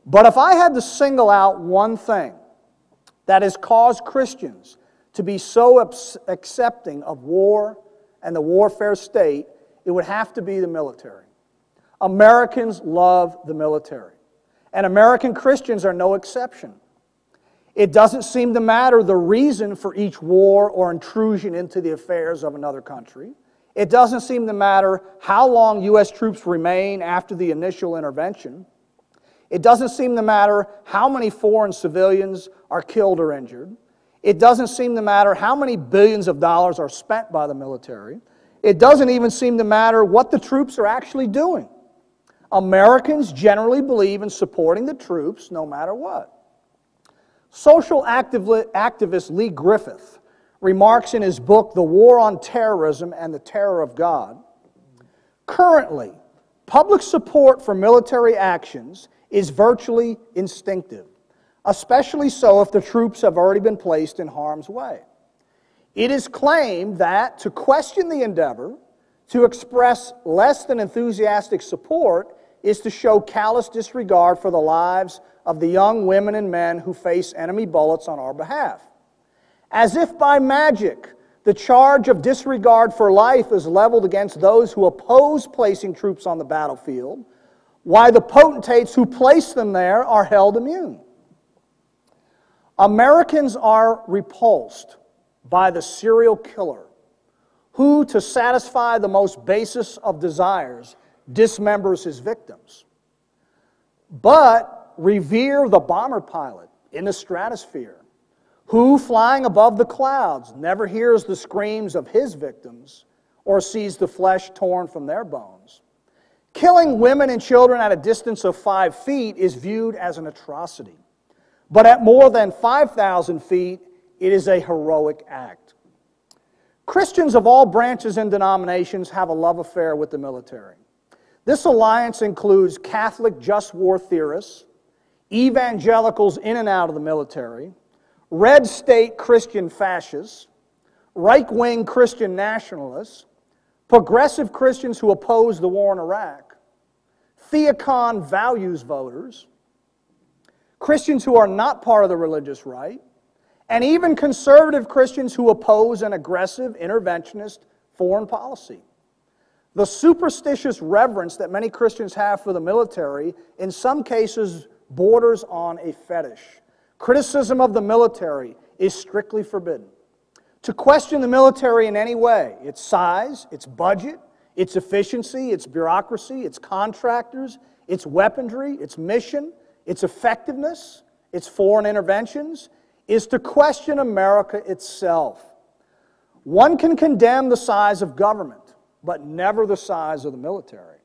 But if I had to single out one thing that has caused Christians to be so accepting of war and the warfare state, it would have to be the military. Americans love the military, and American Christians are no exception. It doesn't seem to matter the reason for each war or intrusion into the affairs of another country. It doesn't seem to matter how long U.S. troops remain after the initial intervention. It doesn't seem to matter how many foreign civilians are killed or injured. It doesn't seem to matter how many billions of dollars are spent by the military. It doesn't even seem to matter what the troops are actually doing. Americans generally believe in supporting the troops no matter what. Social activist Lee Griffith remarks in his book, The War on Terrorism and the Terror of God, currently, public support for military actions is virtually instinctive, especially so if the troops have already been placed in harm's way. It is claimed that to question the endeavor, to express less than enthusiastic support, is to show callous disregard for the lives of the young women and men who face enemy bullets on our behalf. As if by magic, the charge of disregard for life is leveled against those who oppose placing troops on the battlefield, while the potentates who place them there are held immune. Americans are repulsed by the serial killer who, to satisfy the most basest of desires, dismembers his victims, but revere the bomber pilot in the stratosphere who, flying above the clouds, never hears the screams of his victims or sees the flesh torn from their bones. Killing women and children at a distance of 5 feet is viewed as an atrocity, but at more than 5,000 feet, it is a heroic act. Christians of all branches and denominations have a love affair with the military. This alliance includes Catholic just war theorists, evangelicals in and out of the military, red state Christian fascists, right-wing Christian nationalists, progressive Christians who oppose the war in Iraq, theocon values voters, Christians who are not part of the religious right, and even conservative Christians who oppose an aggressive interventionist foreign policy. The superstitious reverence that many Christians have for the military in some cases borders on a fetish. Criticism of the military is strictly forbidden. To question the military in any way, its size, its budget, its efficiency, its bureaucracy, its contractors, its weaponry, its mission, its effectiveness, its foreign interventions, is to question America itself. One can condemn the size of government, but never the size of the military.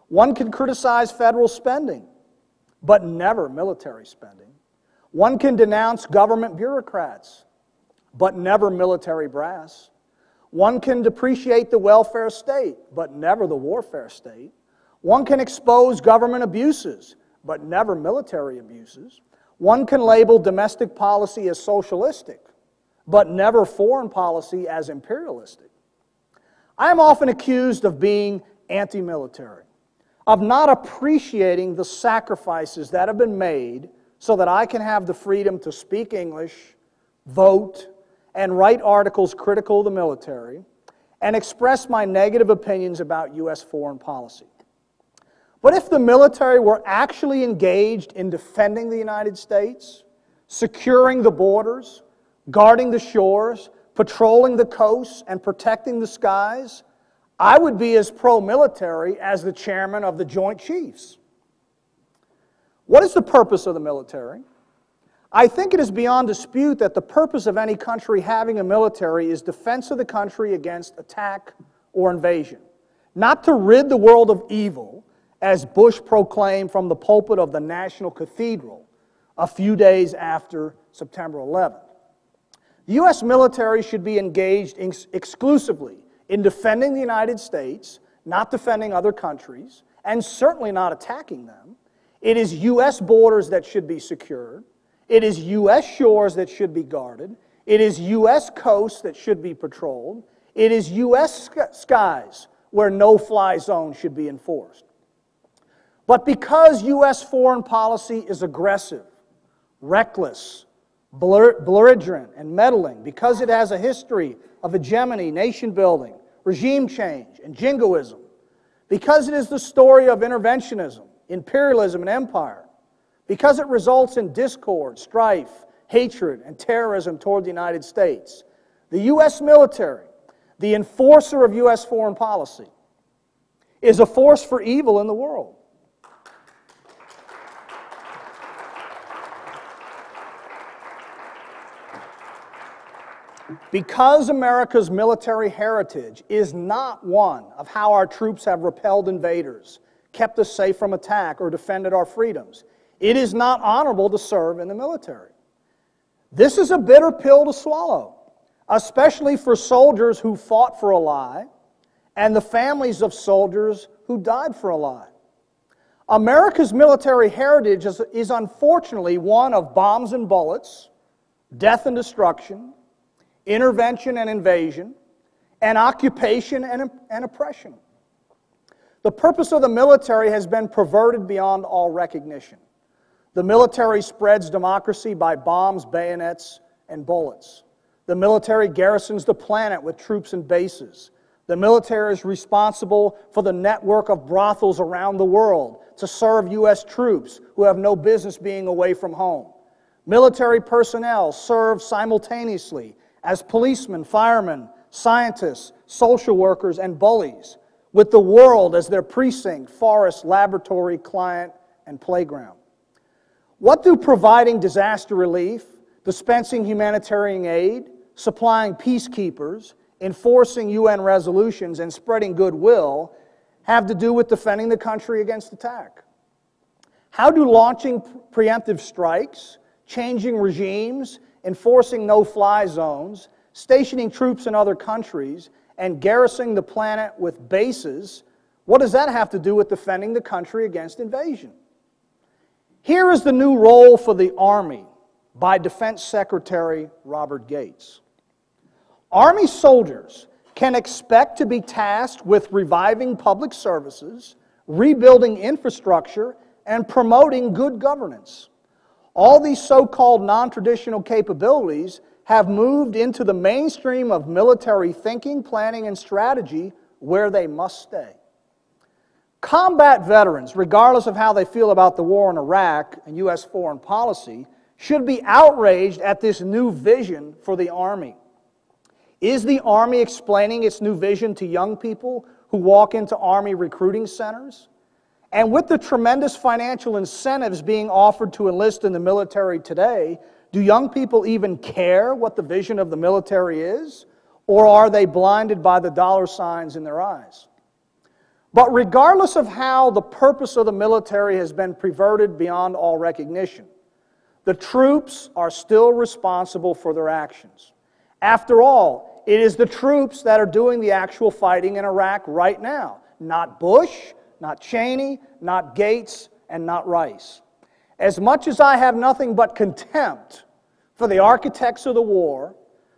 One can criticize federal spending, but never military spending. One can denounce government bureaucrats, but never military brass. One can depreciate the welfare state, but never the warfare state. One can expose government abuses, but never military abuses. One can label domestic policy as socialistic, but never foreign policy as imperialistic. I am often accused of being anti-military, of not appreciating the sacrifices that have been made so that I can have the freedom to speak English, vote, and write articles critical of the military, and express my negative opinions about U.S. foreign policy. But if the military were actually engaged in defending the United States, securing the borders, guarding the shores, patrolling the coasts, and protecting the skies, I would be as pro-military as the chairman of the Joint Chiefs. What is the purpose of the military? I think it is beyond dispute that the purpose of any country having a military is defense of the country against attack or invasion, not to rid the world of evil, as Bush proclaimed from the pulpit of the National Cathedral a few days after September 11th. The U.S. military should be engaged exclusively in defending the United States, not defending other countries, and certainly not attacking them. It is U.S. borders that should be secured. It is U.S. shores that should be guarded. It is U.S. coasts that should be patrolled. It is U.S. skies where no-fly zone should be enforced. But because U.S. foreign policy is aggressive, reckless, belligerent, and meddling, because it has a history of hegemony, nation building, regime change, and jingoism, because it is the story of interventionism, imperialism, and empire, because it results in discord, strife, hatred, and terrorism toward the United States, the U.S. military, the enforcer of U.S. foreign policy, is a force for evil in the world. Because America's military heritage is not one of how our troops have repelled invaders, kept us safe from attack, or defended our freedoms, it is not honorable to serve in the military. This is a bitter pill to swallow, especially for soldiers who fought for a lie and the families of soldiers who died for a lie. America's military heritage is unfortunately one of bombs and bullets, death and destruction, intervention and invasion, and occupation and oppression. The purpose of the military has been perverted beyond all recognition. The military spreads democracy by bombs, bayonets, and bullets. The military garrisons the planet with troops and bases. The military is responsible for the network of brothels around the world to serve U.S. troops who have no business being away from home. Military personnel serve simultaneously as policemen, firemen, scientists, social workers, and bullies, with the world as their precinct, forest, laboratory, client, and playground. What do providing disaster relief, dispensing humanitarian aid, supplying peacekeepers, enforcing UN resolutions, and spreading goodwill have to do with defending the country against attack? How do launching preemptive strikes, changing regimes, enforcing no-fly zones, stationing troops in other countries, and garrisoning the planet with bases, what does that have to do with defending the country against invasion? Here is the new role for the Army by Defense Secretary Robert Gates. Army soldiers can expect to be tasked with reviving public services, rebuilding infrastructure, and promoting good governance. All these so-called non-traditional capabilities have moved into the mainstream of military thinking, planning, and strategy, where they must stay. Combat veterans, regardless of how they feel about the war in Iraq and U.S. foreign policy, should be outraged at this new vision for the Army. Is the Army explaining its new vision to young people who walk into Army recruiting centers? And with the tremendous financial incentives being offered to enlist in the military today, do young people even care what the vision of the military is? Or are they blinded by the dollar signs in their eyes? But regardless of how the purpose of the military has been perverted beyond all recognition, the troops are still responsible for their actions. After all, it is the troops that are doing the actual fighting in Iraq right now, not Bush, not Cheney, not Gates, and not Rice. As much as I have nothing but contempt for the architects of the war,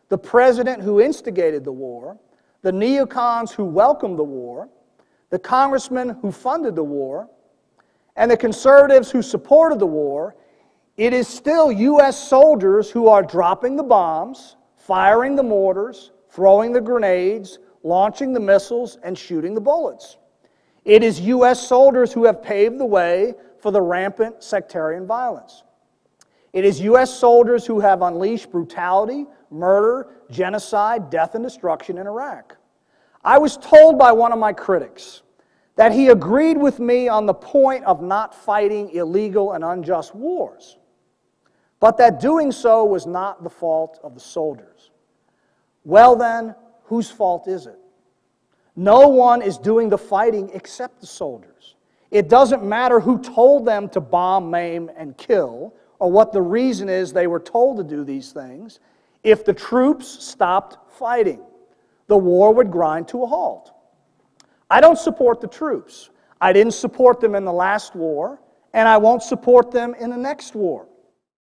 the president who instigated the war, the neocons who welcomed the war, the congressmen who funded the war, and the conservatives who supported the war, it is still U.S. soldiers who are dropping the bombs, firing the mortars, throwing the grenades, launching the missiles, and shooting the bullets. It is U.S. soldiers who have paved the way for the rampant sectarian violence. It is U.S. soldiers who have unleashed brutality, murder, genocide, death, and destruction in Iraq. I was told by one of my critics that he agreed with me on the point of not fighting illegal and unjust wars, but that doing so was not the fault of the soldiers. Well then, whose fault is it? No one is doing the fighting except the soldiers. It doesn't matter who told them to bomb, maim, and kill, or what the reason is they were told to do these things. If the troops stopped fighting, the war would grind to a halt. I don't support the troops. I didn't support them in the last war, and I won't support them in the next war.